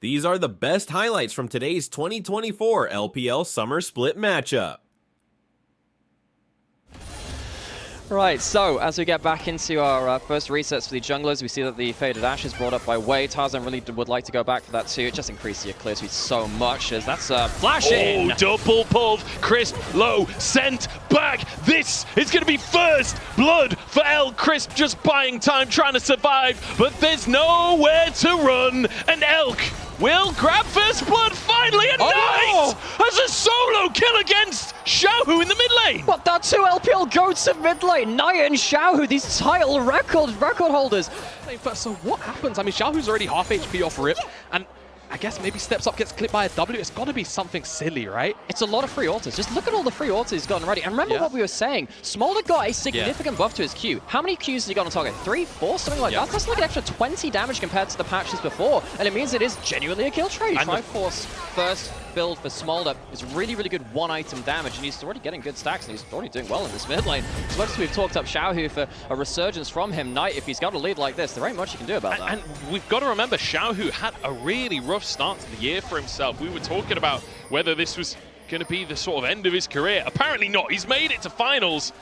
These are the best highlights from today's 2024 LPL Summer Split matchup. Right, so as we get back into our first resets for the junglers, we see that the Faded Ash is brought up by Wei. Tarzan really would like to go back for that too. It just increases your clear speed so much as that's a flash in. Oh, double pulled. Crisp, low, sent back. This is going to be first blood for El. Crisp just buying time, trying to survive, but there's nowhere to run. And Elk will grab first blood finally, and Knight has a solo kill against Xiaohu in the mid lane. But that two LPL goats of mid lane, Knight and Xiaohu, these title record holders. So what happens? I mean, Xiaohu's already half HP off rip, and I guess maybe steps up, gets clipped by a W. It's got to be something silly, right? It's a lot of free autos. Just look at all the free autos he's gotten already. And remember what we were saying. Smolder got a significant buff to his Q. How many Qs has he got on target? 3, 4, something like that? That's like an extra 20 damage compared to the patches before. And it means it is genuinely a kill trade. Triforce first build for Smolder is really, really good one-item damage, and he's already getting good stacks, and he's already doing well in this mid lane. As much as we've talked up Xiaohu for a resurgence from him, Knight, if he's got a lead like this, there ain't much you can do about that. And we've got to remember, Xiaohu had a really rough start to the year for himself. We were talking about whether this was going to be the sort of end of his career. Apparently not. He's made it to finals,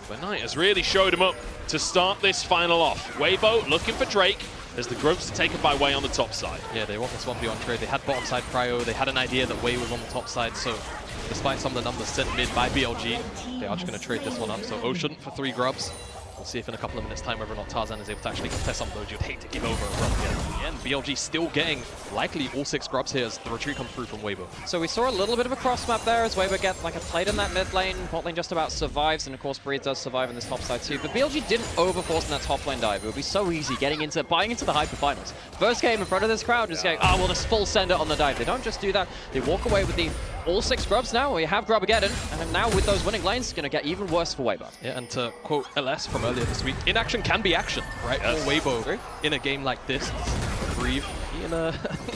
but Knight has really showed him up to start this final off. Weibo looking for Drake. There's the Grubs to take it by Wei on the top side. Yeah, they want this 1v1 trade. They had bottom side prio. They had an idea that Wei was on the top side. So despite some of the numbers sent mid by BLG, they are just going to trade this one up. So Ocean for 3 Grubs. We'll see if in a couple of minutes time whether or not Tarzan is able to actually contest some of those. You'd hate to give over a Grub again. In the end, BLG still getting likely all 6 Grubs here as the retreat comes through from Weibo. So we saw a little bit of a cross map there as Weibo get like a plate in that mid lane. Bot lane just about survives, and of course Breeze does survive in this top side too. But BLG didn't overforce in that top lane dive. It would be so easy buying into the hyper finals. First game in front of this crowd, just going, oh, well, this full sender on the dive. They don't just do that. They walk away with the all 6 Grubs now. We have Grubageddon, and now with those winning lanes, it's going to get even worse for Weibo. Yeah, and to quote LS from earlier this week, inaction can be action, right? For Weibo in a game like this, breathe. In a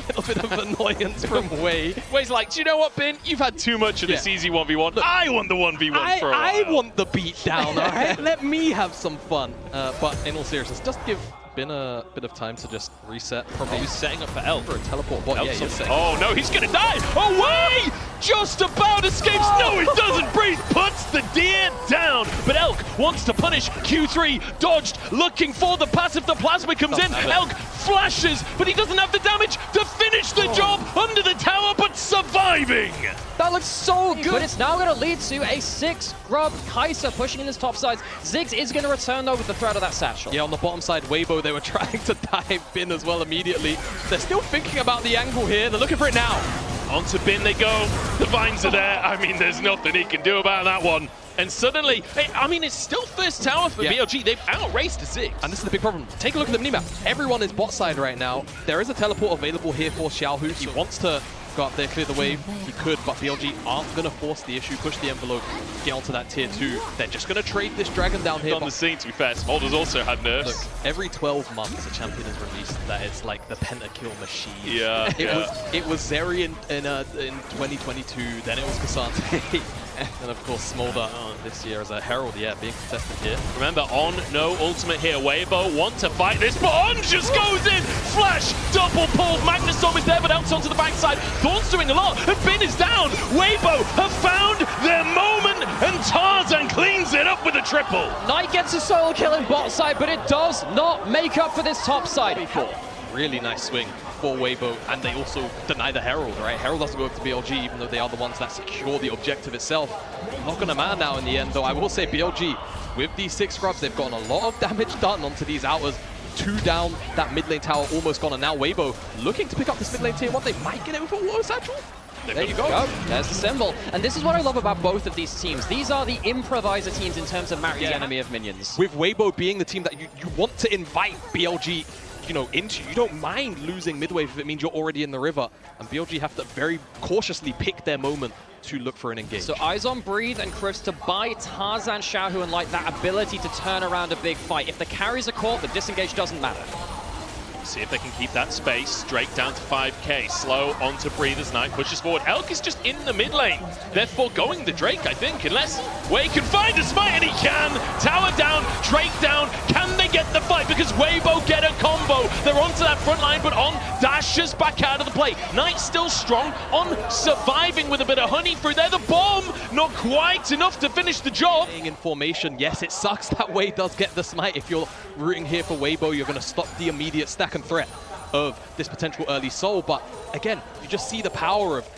little bit of annoyance from Wei. Wei's like, do you know what, Bin? You've had too much of this easy 1v1. Look, I want the 1v1 for a while. I want the beat down, all right? Let me have some fun. But in all seriousness, just give Bin a bit of time to just reset. Probably he's setting up for Elk. For a teleport bot. Yeah, oh no, he's gonna die! Oh, Wei! Just about escapes. No, he doesn't. Breeze puts the deer down. But Elk wants to punish. Q3 dodged, looking for the passive. The plasma comes in. Elk flashes, but he doesn't have the damage to finish the job under the tower, but surviving. That looks so good. But it's now going to lead to a 6 Grub Kai'Sa pushing in his top sides. Ziggs is going to return though with the threat of that satchel. Yeah, on the bottom side, Weibo, they were trying to dive Bin as well immediately. They're still thinking about the angle here. They're looking for it now. Onto Bin they go. The vines are there. I mean, there's nothing he can do about that one. And suddenly, I mean, it's still first tower for BLG. They've outraced Ziggs. And this is the big problem. Take a look at the minimap. Everyone is bot side right now. There is a teleport available here for Xiaohu. He wants to go up there, clear the wave. He could, but BLG aren't going to force the issue, push the envelope, get onto that tier 2. They're just going to trade this dragon down here. On the scene, to be fair, Smolder's also had nerfs. Look, every 12 months a champion is released that it's like the pentakill machine. Yeah, it was Zeri in 2022, then it was Cassante. And of course Smolder this year as a Herald, being contested here. Remember, On no ultimate here. Weibo want to fight this, but On just goes in! Flash, double pull, Magnus Storm is there, but Elk's onto the backside. Thorn's doing a lot, and Bin is down! Weibo have found their moment, and Tarzan cleans it up with a triple! Knight gets a solo kill in bot side, but it does not make up for this top side. Really nice swing for Weibo, and they also deny the Herald, right? Herald doesn't go up to BLG, even though they are the ones that secure the objective itself. Not gonna matter now in the end, though. I will say BLG, with these 6 Grubs, they've gotten a lot of damage done onto these outers. 2 down, that mid lane tower almost gone, and now Weibo looking to pick up this mid lane tier 1. They might get it with a water satchel. There you go. There's the symbol. And this is what I love about both of these teams. These are the improviser teams in terms of marrying the enemy of minions. With Weibo being the team that you want to invite BLG into. You don't mind losing midway if it means you're already in the river. And BLG have to very cautiously pick their moment to look for an engage. So eyes on Breathe and Chris to buy Tarzan, Xiaohu, and like that ability to turn around a big fight. If the carries are caught, the disengage doesn't matter. See if they can keep that space. Drake down to 5k. Slow onto Breathe as Knight pushes forward. Elk is just in the mid lane. They're foregoing the Drake, I think, unless Wei can find a smite, and he can. Tower down, Drake down. Can they In formation, yes, it sucks that Wei does get the smite. If you're rooting here for Weibo, you're going to stop the immediate stack and threat of this potential early soul. But again, you just see the power of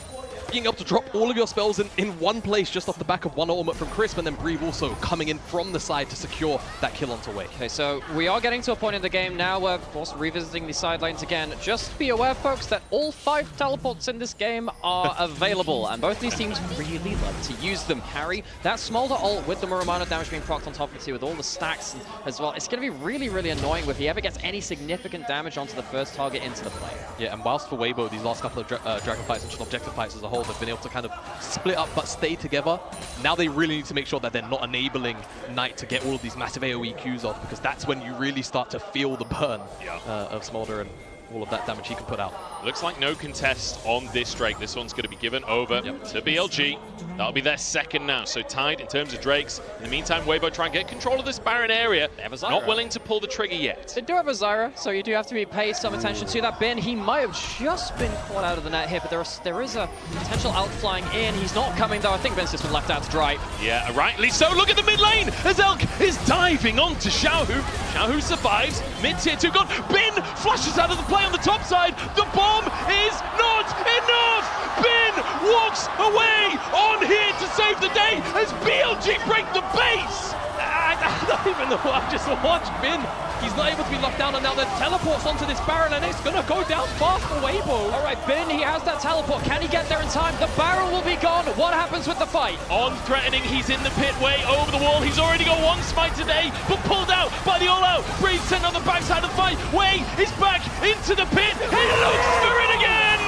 being able to drop all of your spells in one place just off the back of one ultimate from Crisp, and then Breve also coming in from the side to secure that kill onto Wei. Okay, so we are getting to a point in the game now where, of course, revisiting the side lanes again. Just be aware, folks, that all 5 teleports in this game are available, and both these teams really like to use them. Harry, that Smolder ult with the Muramana damage being procced on top of you with all the stacks as well, it's going to be really, really annoying if he ever gets any significant damage onto the first target into the play. Yeah, and whilst for Weibo, these last couple of Dragon fights and just objective fights as a whole, they've been able to kind of split up but stay together. Now they really need to make sure that they're not enabling Knight to get all of these massive AoE Qs off, because that's when you really start to feel the burn of Smolder and all of that damage he can put out. Looks like no contest on this Drake. This one's going to be given over to BLG. That'll be their second now, so tied in terms of Drakes. In the meantime, Weibo try and get control of this Baron area. Not willing to pull the trigger yet. They do have a Zyra, so you do have to pay some attention to that. Bin, he might have just been caught out of the net here, but there is a potential outflying in. He's not coming, though. I think Bin's just been left out to dry. Yeah, rightly so. Look at the mid lane as Elk is diving onto Xiaohu. Xiaohu survives. Mid-tier 2 gone. Bin flushes out of the play on the top side. The bomb is not enough. Bin walks away on here to save the day as BLG break the base. I don't even know what I just watched. Bin, he's not able to be locked down, and now the teleports onto this Baron, and it's going to go down fast for Weibo. All right, Bin, he has that teleport. Can he get there in time? The Baron will be gone. What happens with the fight? On threatening, he's in the pit way over the wall. He's already got one smite today, but pulled out by the all-out. Breeze sent on the backside of the fight. Wei is back into the pit. He looks for it again!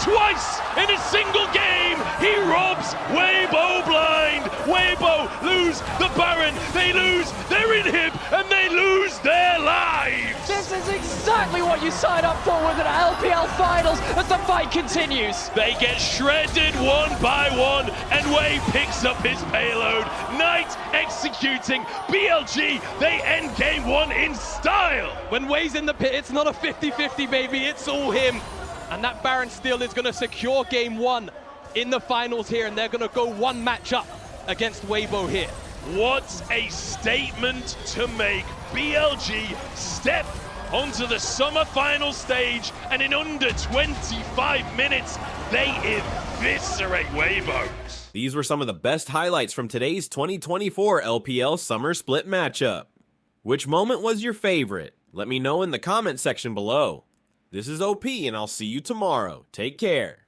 Twice in a single game, he robs Weibo blind. Weibo lose the Baron. They lose their inhib, and they lose their lives. This is exactly what you signed up for with an LPL finals as the fight continues. They get shredded one by one, and Wei picks up his payload. Knight executing. BLG, they end game 1 in style. When Wei's in the pit, it's not a 50-50, baby. It's all him. And that Baron steal is going to secure game 1 in the finals here, and they're going to go one match up against Weibo here. What a statement to make. BLG step onto the summer final stage, and in under 25 minutes, they eviscerate Weibo. These were some of the best highlights from today's 2024 LPL Summer Split matchup. Which moment was your favorite? Let me know in the comment section below. This is OP, and I'll see you tomorrow. Take care.